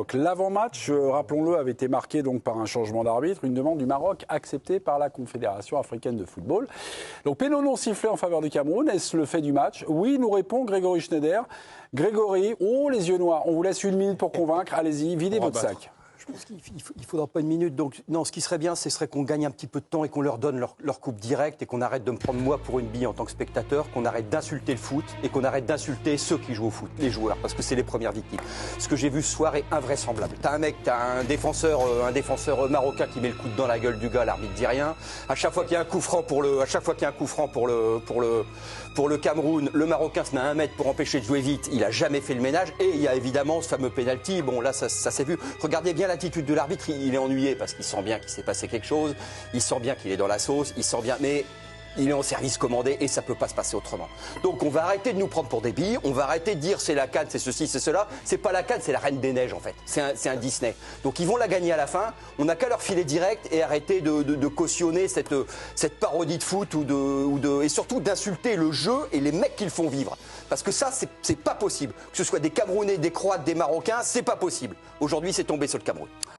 Donc l'avant-match, rappelons-le, avait été marqué donc par un changement d'arbitre, une demande du Maroc acceptée par la Confédération africaine de football. Donc péno non sifflé en faveur du Cameroun, est-ce le fait du match? Oui, nous répond Grégory Schneider. Grégory, oh les yeux noirs, on vous laisse 1 minute pour convaincre, allez-y, videz votre sac. Je pense qu'il ne faudra pas 1 minute. Donc, non, ce qui serait bien, ce serait qu'on gagne un petit peu de temps et qu'on leur donne leur coupe directe et qu'on arrête de me prendre moi pour une bille en tant que spectateur, qu'on arrête d'insulter le foot et qu'on arrête d'insulter ceux qui jouent au foot, les joueurs, parce que c'est les premières victimes. Ce que j'ai vu ce soir est invraisemblable. T'as un défenseur marocain qui met le coude dans la gueule du gars, l'arbitre dit rien. À chaque fois qu'il y a un coup franc pour le Cameroun, le Marocain se met à 1 mètre pour empêcher de jouer vite. Il a jamais fait le ménage. Et il y a évidemment ce fameux penalty. Bon, là, ça s'est vu. Regardez bien l'attitude de l'arbitre. Il est ennuyé parce qu'il sent bien qu'il s'est passé quelque chose. Il sent bien qu'il est dans la sauce. Il sent bien, mais il est en service commandé et ça peut pas se passer autrement. Donc on va arrêter de nous prendre pour des billes. On va arrêter de dire c'est la CAN, c'est ceci, c'est cela. C'est pas la CAN, c'est la Reine des Neiges en fait. C'est un Disney. Donc ils vont la gagner à la fin. On n'a qu'à leur filer direct et arrêter de cautionner cette parodie de foot et surtout d'insulter le jeu et les mecs qui le font vivre. Parce que ça, c'est pas possible. Que ce soit des Camerounais, des Croates, des Marocains, c'est pas possible. Aujourd'hui, c'est tombé sur le Cameroun.